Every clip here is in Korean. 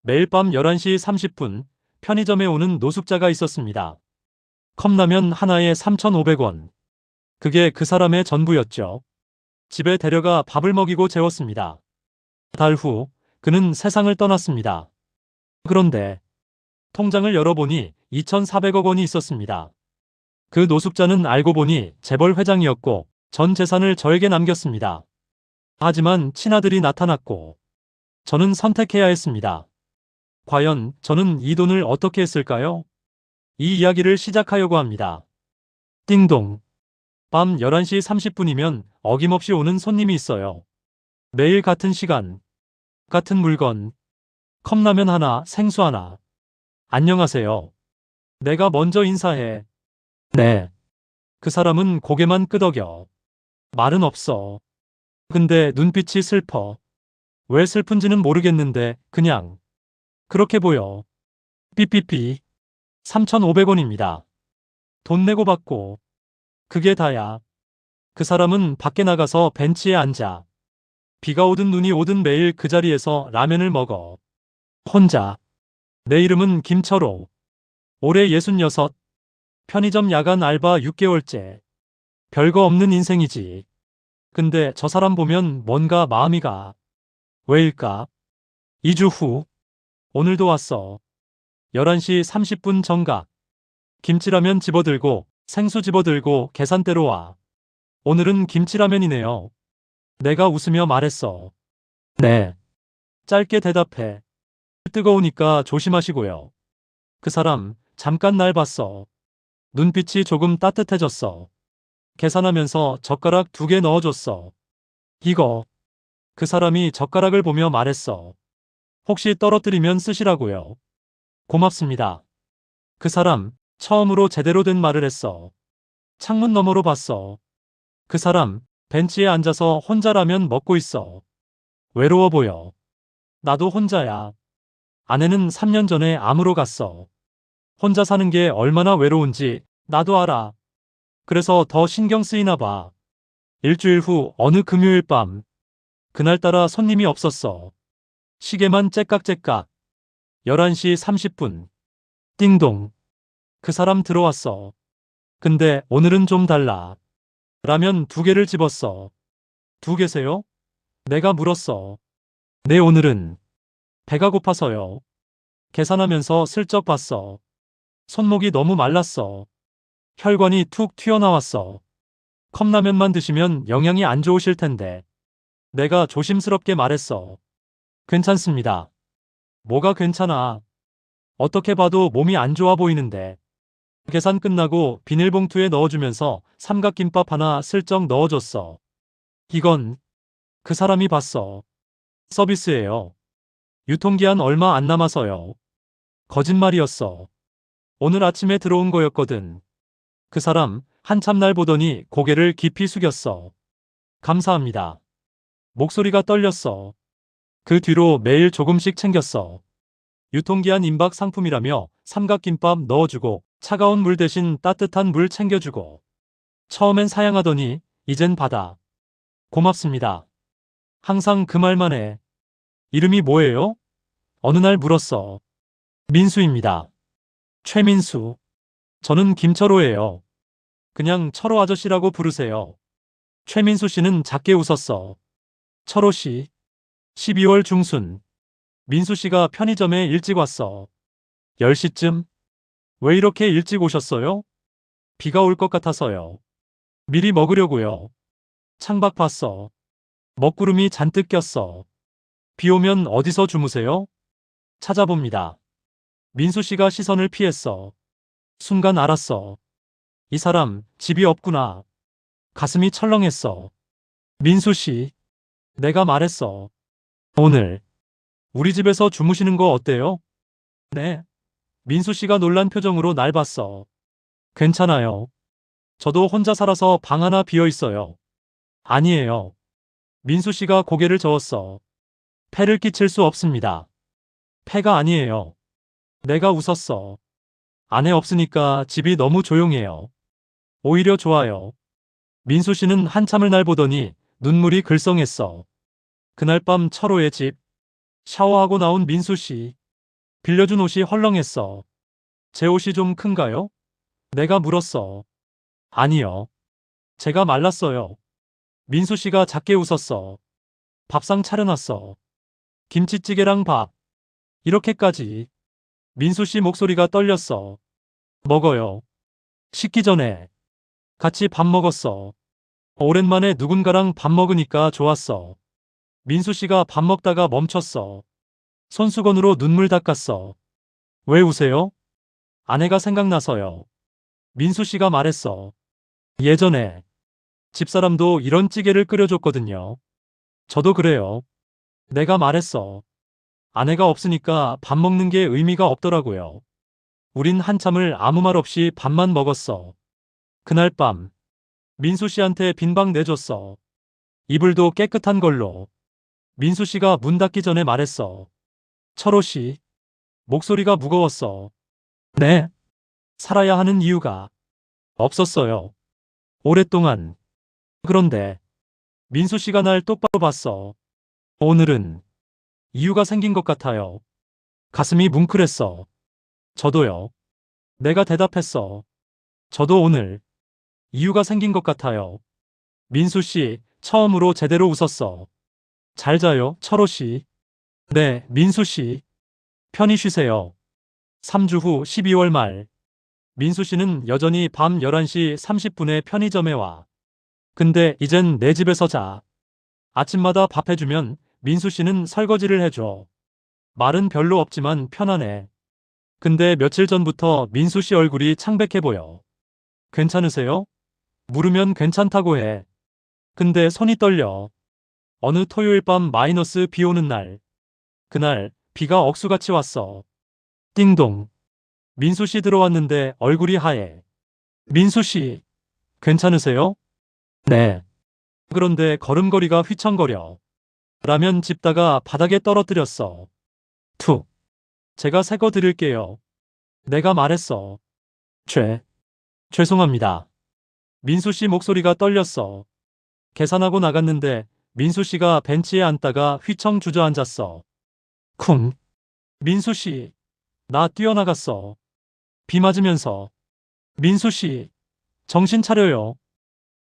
매일 밤 11시 30분 편의점에 오는 노숙자가 있었습니다. 컵라면 하나에 3,500원. 그게 그 사람의 전부였죠. 집에 데려가 밥을 먹이고 재웠습니다. 달 후 그는 세상을 떠났습니다. 그런데 통장을 열어보니 2,400억 원이 있었습니다. 그 노숙자는 알고 보니 재벌 회장이었고 전 재산을 저에게 남겼습니다. 하지만 친아들이 나타났고 저는 선택해야 했습니다. 과연 저는 이 돈을 어떻게 했을까요? 이 이야기를 시작하려고 합니다. 띵동. 밤 11시 30분이면 어김없이 오는 손님이 있어요. 매일 같은 시간, 같은 물건, 컵라면 하나, 생수 하나. 안녕하세요. 내가 먼저 인사해. 네. 그 사람은 고개만 끄덕여. 말은 없어. 근데 눈빛이 슬퍼. 왜 슬픈지는 모르겠는데 그냥 그렇게 보여. 삐삐삐. 3,500원입니다. 돈 내고 받고. 그게 다야. 그 사람은 밖에 나가서 벤치에 앉아. 비가 오든 눈이 오든 매일 그 자리에서 라면을 먹어. 혼자. 내 이름은 김철호. 올해 66. 편의점 야간 알바 6개월째. 별거 없는 인생이지. 근데 저 사람 보면 뭔가 마음이 가. 왜일까? 2주 후. 오늘도 왔어. 11시 30분 정각. 김치라면 집어들고 생수 집어들고 계산대로 와. 오늘은 김치라면이네요. 내가 웃으며 말했어. 네. 짧게 대답해. 뜨거우니까 조심하시고요. 그 사람 잠깐 날 봤어. 눈빛이 조금 따뜻해졌어. 계산하면서 젓가락 2개 넣어줬어. 이거. 그 사람이 젓가락을 보며 말했어. 혹시 떨어뜨리면 쓰시라고요. 고맙습니다. 그 사람 처음으로 제대로 된 말을 했어. 창문 너머로 봤어. 그 사람 벤치에 앉아서 혼자 라면 먹고 있어. 외로워 보여. 나도 혼자야. 아내는 3년 전에 암으로 갔어. 혼자 사는 게 얼마나 외로운지 나도 알아. 그래서 더 신경 쓰이나 봐. 일주일 후 어느 금요일 밤. 그날따라 손님이 없었어. 시계만 째깍째깍. 11시 30분. 띵동. 그 사람 들어왔어. 근데 오늘은 좀 달라. 라면 2개를 집었어. 2개세요? 내가 물었어. 네, 오늘은 배가 고파서요. 계산하면서 슬쩍 봤어. 손목이 너무 말랐어. 혈관이 툭 튀어나왔어. 컵라면만 드시면 영양이 안 좋으실 텐데. 내가 조심스럽게 말했어. 괜찮습니다. 뭐가 괜찮아. 어떻게 봐도 몸이 안 좋아 보이는데. 계산 끝나고 비닐봉투에 넣어주면서 삼각김밥 하나 슬쩍 넣어줬어. 이건 그 사람이 봤어. 서비스예요. 유통기한 얼마 안 남아서요. 거짓말이었어. 오늘 아침에 들어온 거였거든. 그 사람 한참 날 보더니 고개를 깊이 숙였어. 감사합니다. 목소리가 떨렸어. 그 뒤로 매일 조금씩 챙겼어. 유통기한 임박 상품이라며 삼각김밥 넣어주고 차가운 물 대신 따뜻한 물 챙겨주고. 처음엔 사양하더니 이젠 받아. 고맙습니다. 항상 그 말만 해. 이름이 뭐예요? 어느 날 물었어. 민수입니다. 최민수. 저는 김철호예요. 그냥 철호 아저씨라고 부르세요. 최민수 씨는 작게 웃었어. 철호 씨. 12월 중순. 민수 씨가 편의점에 일찍 왔어. 10시쯤? 왜 이렇게 일찍 오셨어요? 비가 올 것 같아서요. 미리 먹으려고요. 창밖 봤어. 먹구름이 잔뜩 꼈어. 비 오면 어디서 주무세요? 찾아봅니다. 민수 씨가 시선을 피했어. 순간 알았어. 이 사람 집이 없구나. 가슴이 철렁했어. 민수 씨. 내가 말했어. 오늘 우리 집에서 주무시는 거 어때요? 네. 민수 씨가 놀란 표정으로 날 봤어. 괜찮아요. 저도 혼자 살아서 방 하나 비어 있어요. 아니에요. 민수 씨가 고개를 저었어. 폐를 끼칠 수 없습니다. 폐가 아니에요. 내가 웃었어. 아내 없으니까 집이 너무 조용해요. 오히려 좋아요. 민수 씨는 한참을 날 보더니 눈물이 글썽했어. 그날 밤 철호의 집. 샤워하고 나온 민수 씨. 빌려준 옷이 헐렁했어. 제 옷이 좀 큰가요? 내가 물었어. 아니요. 제가 말랐어요. 민수 씨가 작게 웃었어. 밥상 차려놨어. 김치찌개랑 밥. 이렇게까지. 민수 씨 목소리가 떨렸어. 먹어요. 식기 전에. 같이 밥 먹었어. 오랜만에 누군가랑 밥 먹으니까 좋았어. 민수 씨가 밥 먹다가 멈췄어. 손수건으로 눈물 닦았어. 왜 우세요? 아내가 생각나서요. 민수 씨가 말했어. 예전에 집사람도 이런 찌개를 끓여줬거든요. 저도 그래요. 내가 말했어. 아내가 없으니까 밥 먹는 게 의미가 없더라고요. 우린 한참을 아무 말 없이 밥만 먹었어. 그날 밤 민수 씨한테 빈방 내줬어. 이불도 깨끗한 걸로. 민수 씨가 문 닫기 전에 말했어. 철호 씨. 목소리가 무거웠어. 네. 살아야 하는 이유가 없었어요. 오랫동안. 그런데 민수 씨가 날 똑바로 봤어. 오늘은 이유가 생긴 것 같아요. 가슴이 뭉클했어. 저도요. 내가 대답했어. 저도 오늘 이유가 생긴 것 같아요. 민수 씨 처음으로 제대로 웃었어. 잘 자요, 철호 씨. 네, 민수 씨. 편히 쉬세요. 3주 후 12월 말. 민수 씨는 여전히 밤 11시 30분에 편의점에 와. 근데 이젠 내 집에서 자. 아침마다 밥 해주면 민수 씨는 설거지를 해줘. 말은 별로 없지만 편하네. 근데 며칠 전부터 민수 씨 얼굴이 창백해 보여. 괜찮으세요? 물으면 괜찮다고 해. 근데 손이 떨려. 어느 토요일 밤 마이너스 비 오는 날. 그날 비가 억수같이 왔어. 띵동. 민수 씨 들어왔는데 얼굴이 하얘. 민수 씨, 괜찮으세요? 네. 그런데 걸음걸이가 휘청거려. 라면 집다가 바닥에 떨어뜨렸어. 툭. 제가 새 거 드릴게요. 내가 말했어. 죄송합니다. 민수 씨 목소리가 떨렸어. 계산하고 나갔는데 민수 씨가 벤치에 앉다가 휘청 주저앉았어. 쿵. 민수 씨, 나 뛰어나갔어. 비 맞으면서. 민수 씨, 정신 차려요.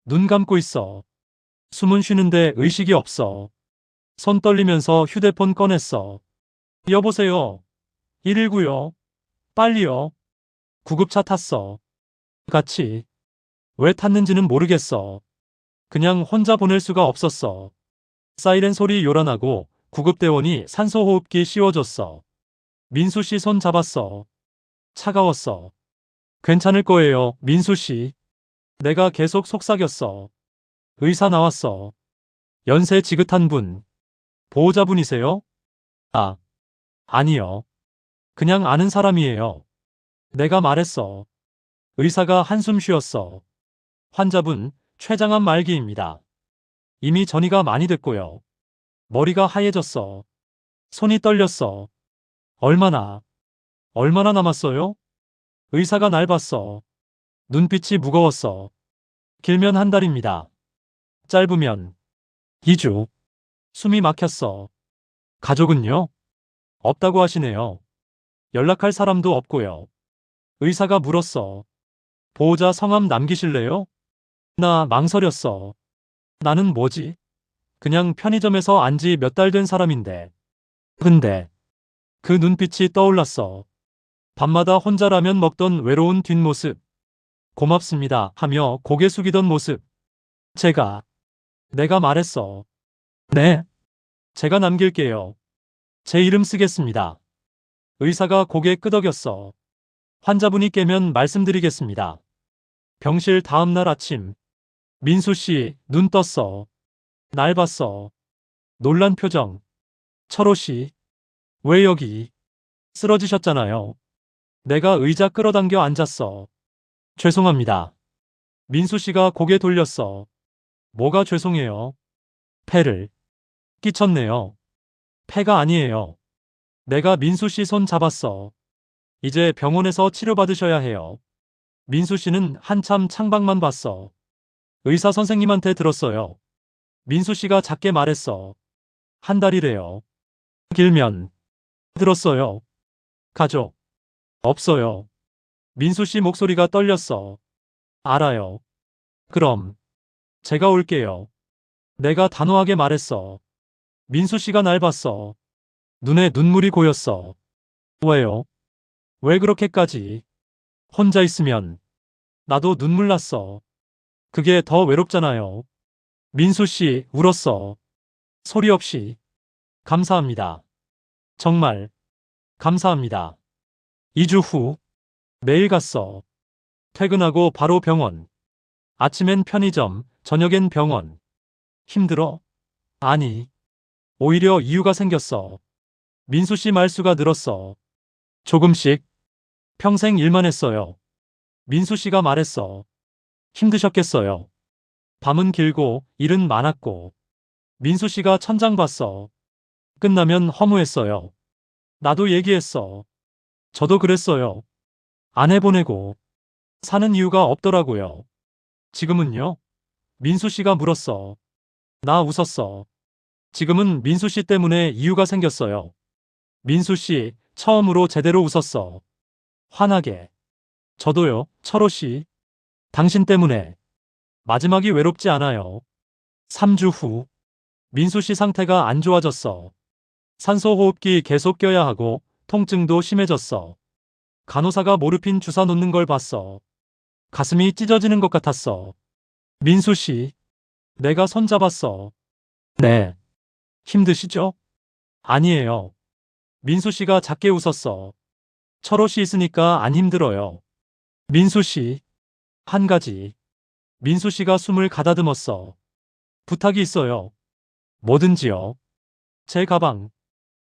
눈 감고 있어. 숨은 쉬는데 의식이 없어. 손 떨리면서 휴대폰 꺼냈어. 여보세요. 119요. 빨리요. 구급차 탔어. 같이. 왜 탔는지는 모르겠어. 그냥 혼자 보낼 수가 없었어. 사이렌 소리 요란하고 구급대원이 산소호흡기 씌워줬어. 민수 씨 손 잡았어. 차가웠어. 괜찮을 거예요, 민수 씨. 내가 계속 속삭였어. 의사 나왔어. 연세 지긋한 분. 보호자분이세요? 아, 아니요. 그냥 아는 사람이에요. 내가 말했어. 의사가 한숨 쉬었어. 환자분, 췌장암 말기입니다. 이미 전이가 많이 됐고요. 머리가 하얘졌어. 손이 떨렸어. 얼마나 남았어요? 의사가 날 봤어. 눈빛이 무거웠어. 길면 한 달입니다. 짧으면 2주. 숨이 막혔어. 가족은요? 없다고 하시네요. 연락할 사람도 없고요. 의사가 물었어. 보호자 성함 남기실래요? 나 망설였어. 나는 뭐지? 그냥 편의점에서 안지 몇 달 된 사람인데. 근데 그 눈빛이 떠올랐어. 밤마다 혼자 라면 먹던 외로운 뒷모습. 고맙습니다 하며 고개 숙이던 모습. 내가 말했어. 네, 제가 남길게요. 제 이름 쓰겠습니다. 의사가 고개 끄덕였어. 환자분이 깨면 말씀드리겠습니다. 병실 다음 날 아침. 민수 씨, 눈 떴어. 날 봤어. 놀란 표정. 철호 씨, 왜 여기? 쓰러지셨잖아요. 내가 의자 끌어당겨 앉았어. 죄송합니다. 민수 씨가 고개 돌렸어. 뭐가 죄송해요? 폐를 끼쳤네요. 폐가 아니에요. 내가 민수 씨 손 잡았어. 이제 병원에서 치료받으셔야 해요. 민수 씨는 한참 창밖만 봤어. 의사 선생님한테 들었어요. 민수 씨가 작게 말했어. 한 달이래요. 길면. 들었어요. 가족. 없어요. 민수 씨 목소리가 떨렸어. 알아요. 그럼 제가 올게요. 내가 단호하게 말했어. 민수 씨가 날 봤어. 눈에 눈물이 고였어. 왜요? 왜 그렇게까지? 혼자 있으면 나도 눈물 났어. 그게 더 외롭잖아요. 민수 씨 울었어. 소리 없이. 감사합니다. 정말 감사합니다. 2주 후 매일 갔어. 퇴근하고 바로 병원. 아침엔 편의점, 저녁엔 병원. 힘들어? 아니, 오히려 이유가 생겼어. 민수 씨 말수가 늘었어. 조금씩. 평생 일만 했어요. 민수 씨가 말했어. 힘드셨겠어요. 밤은 길고 일은 많았고. 민수 씨가 천장 봤어. 끝나면 허무했어요. 나도 얘기했어. 저도 그랬어요. 아내 보내고 사는 이유가 없더라고요. 지금은요? 민수 씨가 물었어. 나 웃었어. 지금은 민수 씨 때문에 이유가 생겼어요. 민수 씨 처음으로 제대로 웃었어. 환하게. 저도요, 철호 씨. 당신 때문에. 마지막이 외롭지 않아요. 3주 후 민수 씨 상태가 안 좋아졌어. 산소호흡기 계속 껴야 하고 통증도 심해졌어. 간호사가 모르핀 주사 놓는 걸 봤어. 가슴이 찢어지는 것 같았어. 민수 씨, 내가 손잡았어. 네. 힘드시죠? 아니에요. 민수 씨가 작게 웃었어. 철호 씨 있으니까 안 힘들어요. 민수 씨, 한 가지. 민수 씨가 숨을 가다듬었어. 부탁이 있어요. 뭐든지요. 제 가방.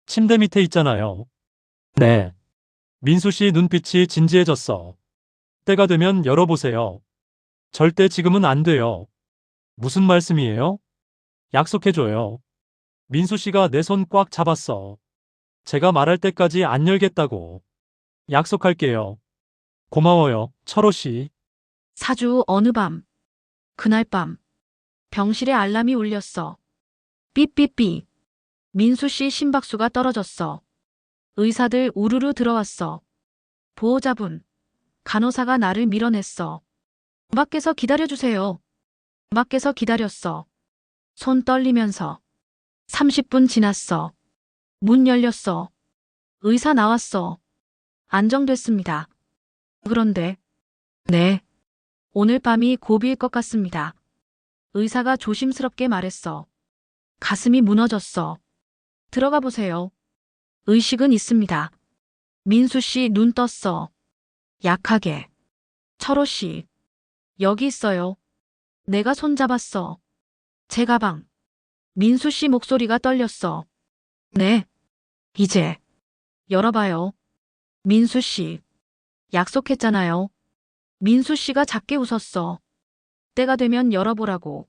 침대 밑에 있잖아요. 네. 민수 씨 눈빛이 진지해졌어. 때가 되면 열어보세요. 절대 지금은 안 돼요. 무슨 말씀이에요? 약속해줘요. 민수 씨가 내 손 꽉 잡았어. 제가 말할 때까지 안 열겠다고. 약속할게요. 고마워요, 철호 씨. 4주 어느 밤. 그날 밤. 병실에 알람이 울렸어. 삐삐삐. 민수 씨 심박수가 떨어졌어. 의사들 우르르 들어왔어. 보호자분. 간호사가 나를 밀어냈어. 밖에서 기다려주세요. 밖에서 기다렸어. 손 떨리면서. 30분 지났어. 문 열렸어. 의사 나왔어. 안정됐습니다. 그런데, 네. 오늘 밤이 고비일 것 같습니다. 의사가 조심스럽게 말했어. 가슴이 무너졌어. 들어가 보세요. 의식은 있습니다. 민수 씨 눈 떴어. 약하게. 철호 씨. 여기 있어요. 내가 손잡았어. 제 가방. 민수 씨 목소리가 떨렸어. 네. 이제. 열어봐요. 민수 씨. 약속했잖아요. 민수 씨가 작게 웃었어. 때가 되면 열어보라고.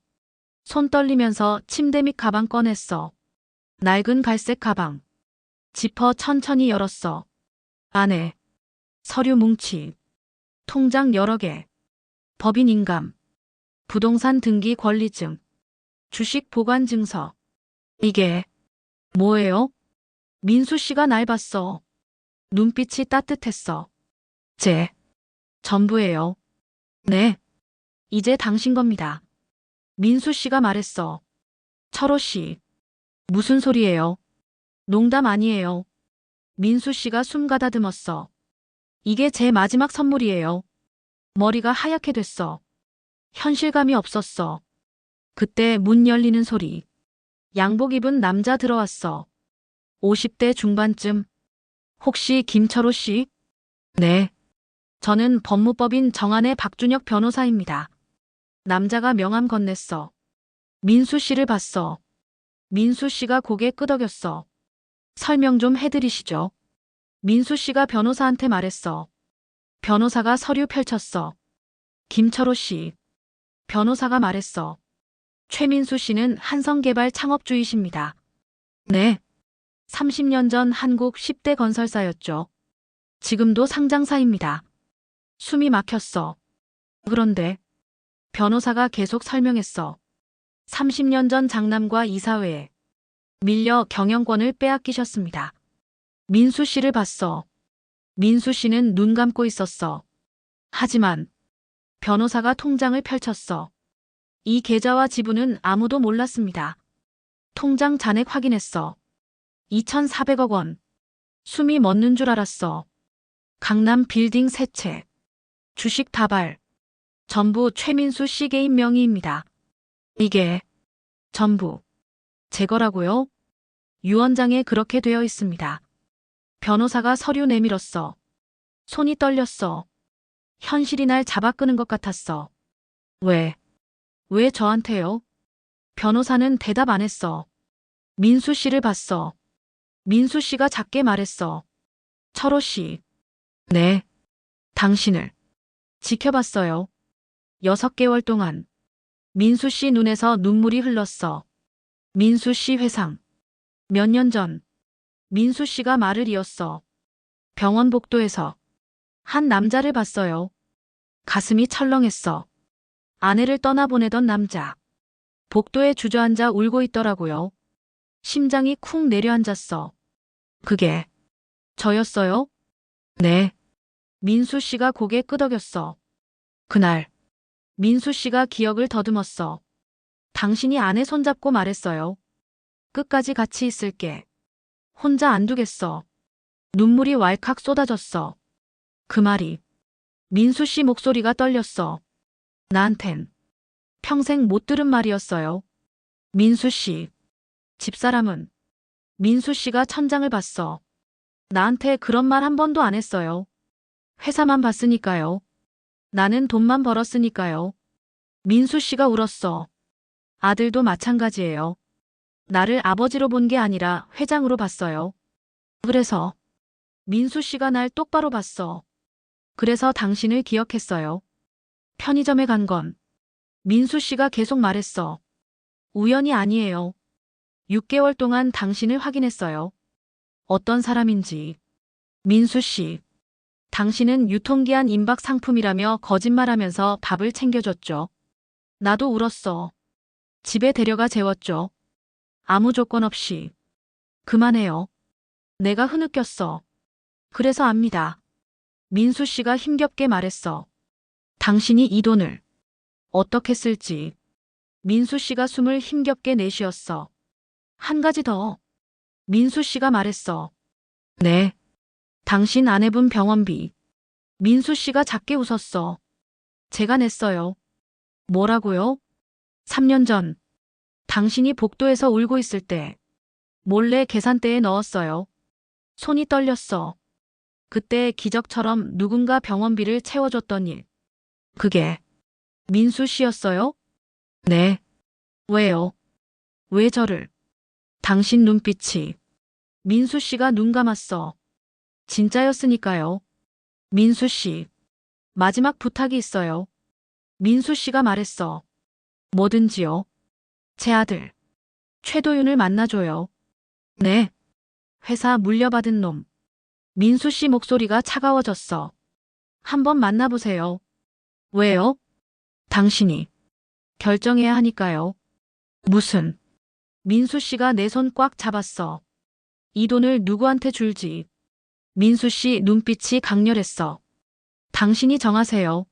손 떨리면서 침대 밑 가방 꺼냈어. 낡은 갈색 가방. 지퍼 천천히 열었어. 안에 서류 뭉치, 통장 여러 개, 법인 인감, 부동산 등기 권리증, 주식 보관 증서. 이게 뭐예요? 민수 씨가 날 봤어. 눈빛이 따뜻했어. 제 전부예요. 네. 이제 당신 겁니다. 민수 씨가 말했어. 철호 씨. 무슨 소리예요? 농담 아니에요. 민수 씨가 숨 가다듬었어. 이게 제 마지막 선물이에요. 머리가 하얗게 됐어. 현실감이 없었어. 그때 문 열리는 소리. 양복 입은 남자 들어왔어. 50대 중반쯤. 혹시 김철호 씨? 네. 저는 법무법인 정한의 박준혁 변호사입니다. 남자가 명함 건넸어. 민수 씨를 봤어. 민수 씨가 고개 끄덕였어. 설명 좀 해드리시죠. 민수 씨가 변호사한테 말했어. 변호사가 서류 펼쳤어. 김철호 씨. 변호사가 말했어. 최민수 씨는 한성개발 창업주이십니다. 네. 30년 전 한국 10대 건설사였죠. 지금도 상장사입니다. 숨이 막혔어. 그런데 변호사가 계속 설명했어. 30년 전 장남과 이사회에 밀려 경영권을 빼앗기셨습니다. 민수 씨를 봤어. 민수 씨는 눈 감고 있었어. 하지만 변호사가 통장을 펼쳤어. 이 계좌와 지분은 아무도 몰랐습니다. 통장 잔액 확인했어. 2,400억 원. 숨이 멎는 줄 알았어. 강남 빌딩 세 채. 주식 다발. 전부 최민수 씨 개인 명의입니다. 이게 전부 제 거라고요? 유언장에 그렇게 되어 있습니다. 변호사가 서류 내밀었어. 손이 떨렸어. 현실이 날 잡아끄는 것 같았어. 왜 저한테요? 변호사는 대답 안 했어. 민수 씨를 봤어. 민수 씨가 작게 말했어. 철호 씨. 네. 당신을 지켜봤어요. 6개월 동안. 민수 씨 눈에서 눈물이 흘렀어. 민수 씨 회상. 몇 년 전. 민수 씨가 말을 이었어. 병원 복도에서 한 남자를 봤어요. 가슴이 철렁했어. 아내를 떠나보내던 남자. 복도에 주저앉아 울고 있더라고요. 심장이 쿵 내려앉았어. 그게 저였어요? 네. 민수 씨가 고개 끄덕였어. 그날 민수 씨가 기억을 더듬었어. 당신이 아내 손잡고 말했어요. 끝까지 같이 있을게. 혼자 안 두겠어. 눈물이 왈칵 쏟아졌어. 그 말이 민수 씨 목소리가 떨렸어. 나한텐 평생 못 들은 말이었어요. 민수 씨. 집사람은 민수 씨가 천장을 봤어. 나한테 그런 말 한 번도 안 했어요. 회사만 봤으니까요. 나는 돈만 벌었으니까요. 민수 씨가 울었어. 아들도 마찬가지예요. 나를 아버지로 본 게 아니라 회장으로 봤어요. 그래서 민수 씨가 날 똑바로 봤어. 그래서 당신을 기억했어요. 편의점에 간 건 민수 씨가 계속 말했어. 우연이 아니에요. 6개월 동안 당신을 확인했어요. 어떤 사람인지. 민수 씨. 당신은 유통기한 임박 상품이라며 거짓말하면서 밥을 챙겨줬죠. 나도 울었어. 집에 데려가 재웠죠. 아무 조건 없이. 그만해요. 내가 흐느꼈어. 그래서 압니다. 민수 씨가 힘겹게 말했어. 당신이 이 돈을 어떻게 쓸지. 민수 씨가 숨을 힘겹게 내쉬었어. 한 가지 더. 민수 씨가 말했어. 네. 당신 아내분 병원비. 민수 씨가 작게 웃었어. 제가 냈어요. 뭐라고요? 3년 전. 당신이 복도에서 울고 있을 때 몰래 계산대에 넣었어요. 손이 떨렸어. 그때 기적처럼 누군가 병원비를 채워줬던 일. 그게 민수 씨였어요? 네. 왜요? 왜 저를? 당신 눈빛이. 민수 씨가 눈 감았어. 진짜였으니까요. 민수 씨. 마지막 부탁이 있어요. 민수 씨가 말했어. 뭐든지요. 제 아들. 최도윤을 만나줘요. 네. 회사 물려받은 놈. 민수 씨 목소리가 차가워졌어. 한번 만나보세요. 왜요? 당신이 결정해야 하니까요. 무슨? 민수 씨가 내 손 꽉 잡았어. 이 돈을 누구한테 줄지. 민수 씨 눈빛이 강렬했어. 당신이 정하세요.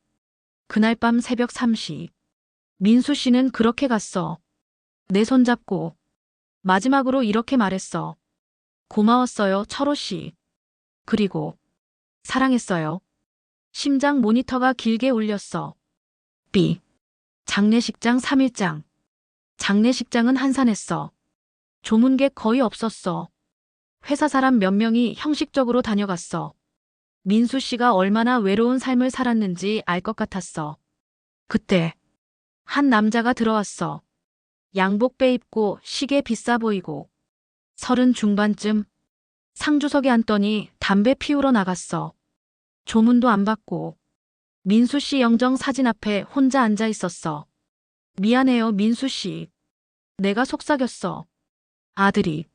그날 밤 새벽 3시. 민수 씨는 그렇게 갔어. 내 손 잡고 마지막으로 이렇게 말했어. 고마웠어요, 철호 씨. 그리고 사랑했어요. 심장 모니터가 길게 울렸어. B. 장례식장 3일장. 장례식장은 한산했어. 조문객 거의 없었어. 회사 사람 몇 명이 형식적으로 다녀갔어. 민수 씨가 얼마나 외로운 삶을 살았는지 알 것 같았어. 그때 한 남자가 들어왔어. 양복 빼입고 시계 비싸 보이고 30 중반쯤. 상주석에 앉더니 담배 피우러 나갔어. 조문도 안 받고. 민수 씨 영정 사진 앞에 혼자 앉아 있었어. 미안해요, 민수 씨. 내가 속삭였어. 아들이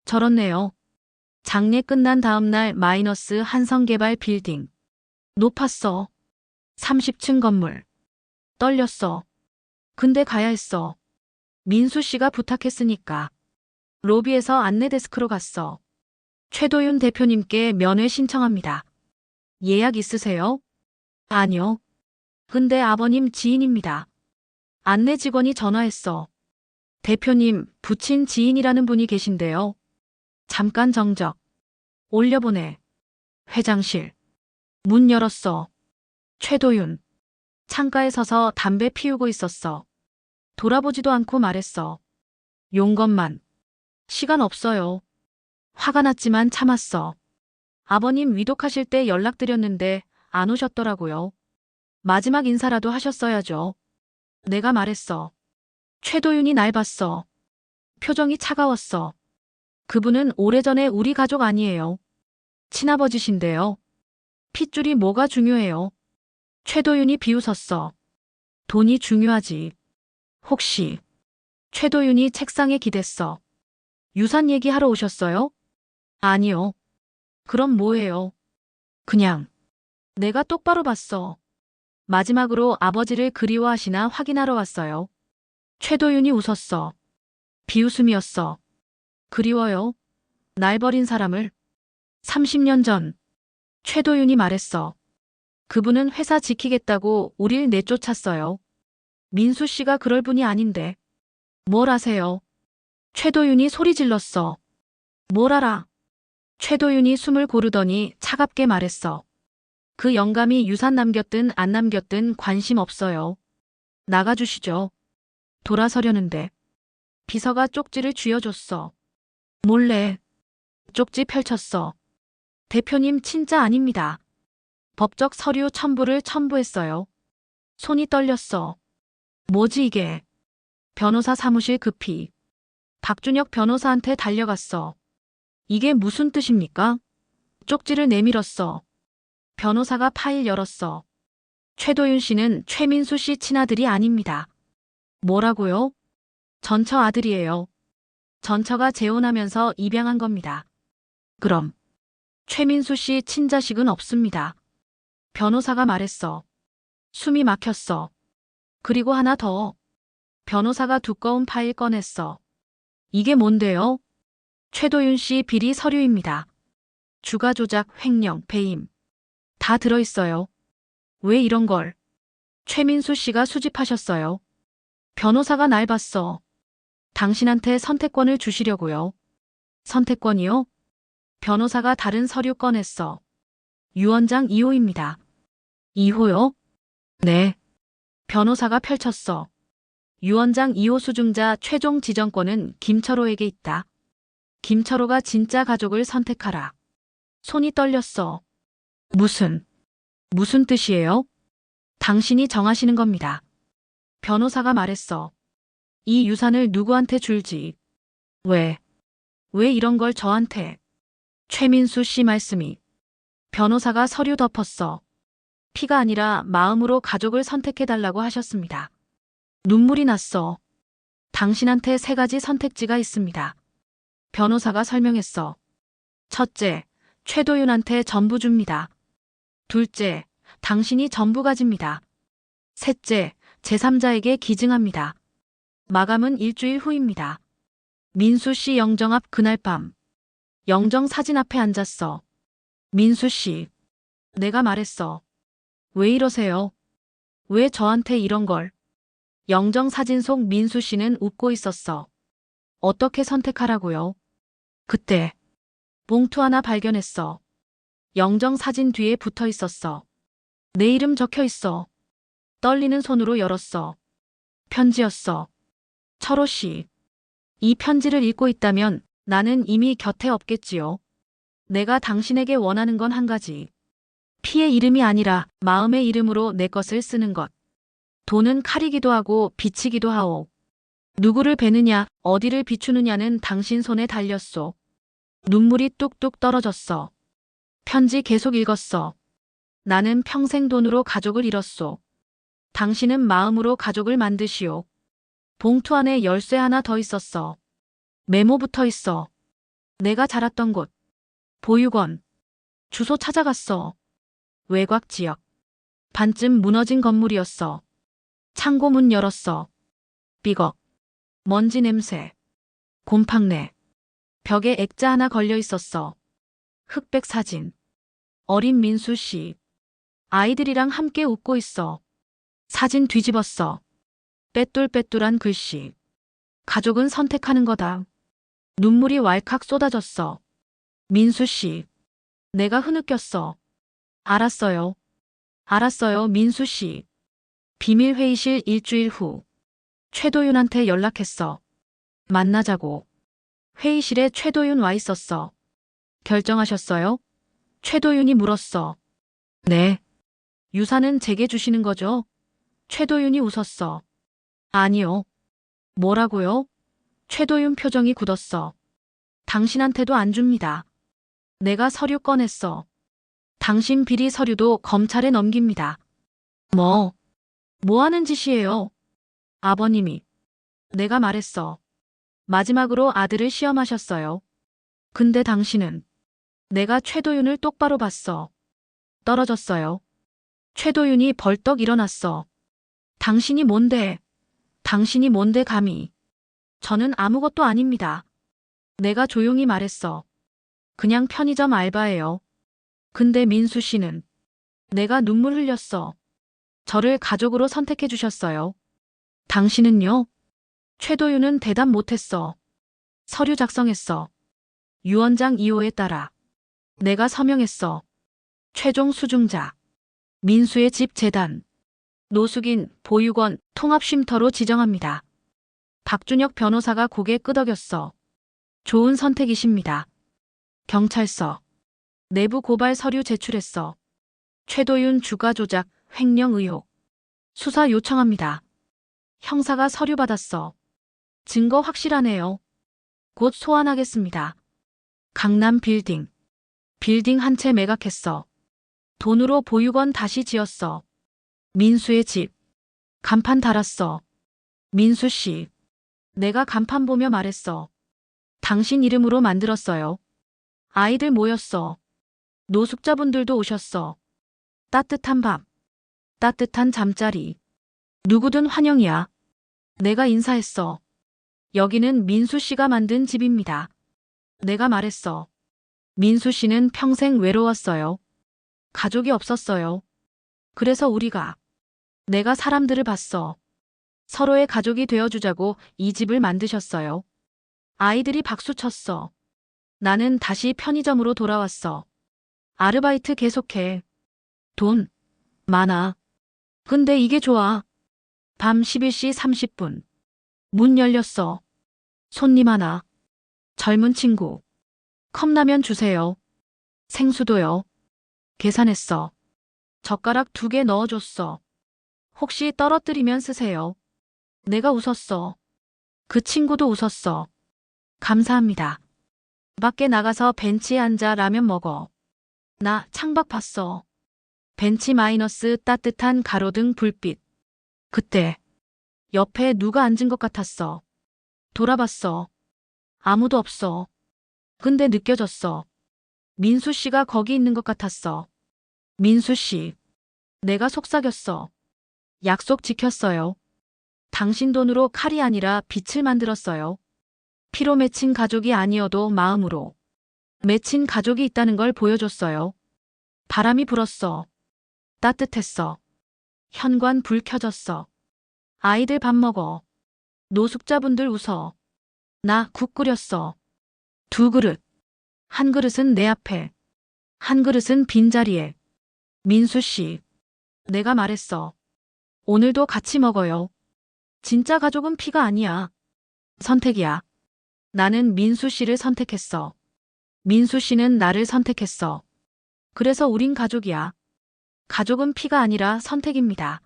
저렇네요. 장례 끝난 다음 날 마이너스 한성개발 빌딩. 높았어. 30층 건물. 떨렸어. 근데 가야 했어. 민수 씨가 부탁했으니까. 로비에서 안내 데스크로 갔어. 최도윤 대표님께 면회 신청합니다. 예약 있으세요? 아니요. 근데 아버님 지인입니다. 안내 직원이 전화했어. 대표님, 부친 지인이라는 분이 계신데요. 잠깐 정적. 올려보내. 회장실. 문 열었어. 최도윤. 창가에 서서 담배 피우고 있었어. 돌아보지도 않고 말했어. 용건만. 시간 없어요. 화가 났지만 참았어. 아버님 위독하실 때 연락드렸는데 안 오셨더라고요. 마지막 인사라도 하셨어야죠. 내가 말했어. 최도윤이 날 봤어. 표정이 차가웠어. 그분은 오래전에 우리 가족 아니에요. 친아버지신데요. 핏줄이 뭐가 중요해요. 최도윤이 비웃었어. 돈이 중요하지. 혹시 최도윤이 책상에 기댔어. 유산 얘기하러 오셨어요? 아니요. 그럼 뭐예요? 그냥 내가 똑바로 봤어. 마지막으로 아버지를 그리워하시나 확인하러 왔어요. 최도윤이 웃었어. 비웃음이었어. 그리워요? 날 버린 사람을. 30년 전 최도윤이 말했어. 그분은 회사 지키겠다고 우릴 내쫓았어요. 민수 씨가 그럴 분이 아닌데. 뭘 아세요? 최도윤이 소리 질렀어. 뭘 알아? 최도윤이 숨을 고르더니 차갑게 말했어. 그 영감이 유산 남겼든 안 남겼든 관심 없어요. 나가주시죠. 돌아서려는데 비서가 쪽지를 쥐어줬어. 몰래 쪽지 펼쳤어. 대표님 진짜 아닙니다. 법적 서류 첨부를 첨부했어요. 손이 떨렸어. 뭐지 이게? 변호사 사무실 급히. 박준혁 변호사한테 달려갔어. 이게 무슨 뜻입니까? 쪽지를 내밀었어. 변호사가 파일 열었어. 최도윤 씨는 최민수 씨 친아들이 아닙니다. 뭐라고요? 전처 아들이에요. 전처가 재혼하면서 입양한 겁니다. 그럼 최민수 씨 친자식은 없습니다. 변호사가 말했어. 숨이 막혔어. 그리고 하나 더. 변호사가 두꺼운 파일 꺼냈어. 이게 뭔데요? 최도윤 씨 비리 서류입니다. 주가 조작, 횡령, 배임. 다 들어있어요. 왜 이런 걸? 최민수 씨가 수집하셨어요. 변호사가 날 봤어. 당신한테 선택권을 주시려고요. 선택권이요? 변호사가 다른 서류 꺼냈어. 유언장 2호입니다. 2호요? 네. 변호사가 펼쳤어. 유언장 2호 수중자 최종 지정권은 김철호에게 있다. 김철호가 진짜 가족을 선택하라. 손이 떨렸어. 무슨 뜻이에요? 당신이 정하시는 겁니다. 변호사가 말했어. 이 유산을 누구한테 줄지. 왜 이런 걸 저한테. 최민수 씨 말씀이. 변호사가 서류 덮었어. 피가 아니라 마음으로 가족을 선택해달라고 하셨습니다. 눈물이 났어. 당신한테 3가지 선택지가 있습니다. 변호사가 설명했어. 첫째, 최도윤한테 전부 줍니다. 둘째, 당신이 전부 가집니다. 셋째, 제3자에게 기증합니다. 마감은 일주일 후입니다. 민수 씨 영정 앞 그날 밤. 영정 사진 앞에 앉았어. 민수 씨. 내가 말했어. 왜 이러세요? 왜 저한테 이런 걸? 영정 사진 속 민수 씨는 웃고 있었어. 어떻게 선택하라고요? 그때 봉투 하나 발견했어. 영정 사진 뒤에 붙어 있었어. 내 이름 적혀 있어. 떨리는 손으로 열었어. 편지였어. 철호 씨. 이 편지를 읽고 있다면 나는 이미 곁에 없겠지요. 내가 당신에게 원하는 건 한 가지. 피의 이름이 아니라 마음의 이름으로 내 것을 쓰는 것. 돈은 칼이기도 하고 빛이기도 하오. 누구를 베느냐, 어디를 비추느냐는 당신 손에 달렸소. 눈물이 뚝뚝 떨어졌어. 편지 계속 읽었어. 나는 평생 돈으로 가족을 잃었소. 당신은 마음으로 가족을 만드시오. 봉투 안에 열쇠 하나 더 있었어. 메모 붙어 있어. 내가 자랐던 곳. 보육원. 주소 찾아갔어. 외곽 지역. 반쯤 무너진 건물이었어. 창고 문 열었어. 삐걱. 먼지 냄새. 곰팡내. 벽에 액자 하나 걸려 있었어. 흑백 사진. 어린 민수 씨. 아이들이랑 함께 웃고 있어. 사진 뒤집었어. 빼뚤빼뚤한 글씨. 가족은 선택하는 거다. 눈물이 왈칵 쏟아졌어. 민수 씨. 내가 흐느꼈어. 알았어요. 알았어요, 민수 씨. 비밀 회의실 일주일 후. 최도윤한테 연락했어. 만나자고. 회의실에 최도윤 와 있었어. 결정하셨어요? 최도윤이 물었어. 네. 유산은 제게 주시는 거죠? 최도윤이 웃었어. 아니요. 뭐라고요? 최도윤 표정이 굳었어. 당신한테도 안 줍니다. 내가 서류 꺼냈어. 당신 비리 서류도 검찰에 넘깁니다. 뭐 하는 짓이에요? 아버님이. 내가 말했어. 마지막으로 아들을 시험하셨어요. 근데 당신은. 내가 최도윤을 똑바로 봤어. 떨어졌어요. 최도윤이 벌떡 일어났어. 당신이 뭔데? 당신이 뭔데 감히? 저는 아무것도 아닙니다. 내가 조용히 말했어. 그냥 편의점 알바예요. 근데 민수 씨는. 내가 눈물 흘렸어. 저를 가족으로 선택해 주셨어요. 당신은요? 최도윤은 대답 못했어. 서류 작성했어. 유언장 2호에 따라. 내가 서명했어. 최종 수중자. 민수의 집 재단. 노숙인, 보육원, 통합쉼터로 지정합니다. 박준혁 변호사가 고개 끄덕였어. 좋은 선택이십니다. 경찰서. 내부 고발 서류 제출했어. 최도윤 주가 조작, 횡령 의혹. 수사 요청합니다. 형사가 서류 받았어. 증거 확실하네요. 곧 소환하겠습니다. 강남 빌딩. 빌딩 한 채 매각했어. 돈으로 보육원 다시 지었어. 민수의 집. 간판 달았어. 민수 씨. 내가 간판 보며 말했어. 당신 이름으로 만들었어요. 아이들 모였어. 노숙자분들도 오셨어. 따뜻한 밥. 따뜻한 잠자리. 누구든 환영이야. 내가 인사했어. 여기는 민수 씨가 만든 집입니다. 내가 말했어. 민수 씨는 평생 외로웠어요. 가족이 없었어요. 그래서 우리가. 내가 사람들을 봤어. 서로의 가족이 되어주자고 이 집을 만드셨어요. 아이들이 박수 쳤어. 나는 다시 편의점으로 돌아왔어. 아르바이트 계속해. 돈. 많아. 근데 이게 좋아. 밤 11시 30분. 문 열렸어. 손님 하나. 젊은 친구. 컵라면 주세요. 생수도요. 계산했어. 젓가락 2개 넣어줬어. 혹시 떨어뜨리면 쓰세요. 내가 웃었어. 그 친구도 웃었어. 감사합니다. 밖에 나가서 벤치에 앉아 라면 먹어. 나 창밖 봤어. 벤치 마이너스 따뜻한 가로등 불빛. 그때 옆에 누가 앉은 것 같았어. 돌아봤어. 아무도 없어. 근데 느껴졌어. 민수 씨가 거기 있는 것 같았어. 민수 씨. 내가 속삭였어. 약속 지켰어요. 당신 돈으로 칼이 아니라 빛을 만들었어요. 피로 맺힌 가족이 아니어도 마음으로 맺힌 가족이 있다는 걸 보여줬어요. 바람이 불었어. 따뜻했어. 현관 불 켜졌어. 아이들 밥 먹어. 노숙자분들 웃어. 나 국 끓였어. 2그릇. 한 그릇은 내 앞에. 한 그릇은 빈자리에. 민수 씨. 내가 말했어. 오늘도 같이 먹어요. 진짜 가족은 피가 아니야. 선택이야. 나는 민수 씨를 선택했어. 민수 씨는 나를 선택했어. 그래서 우린 가족이야. 가족은 피가 아니라 선택입니다.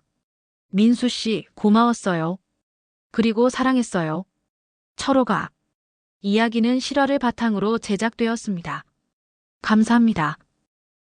민수 씨, 고마웠어요. 그리고 사랑했어요. 철호가. 이야기는 실화를 바탕으로 제작되었습니다. 감사합니다.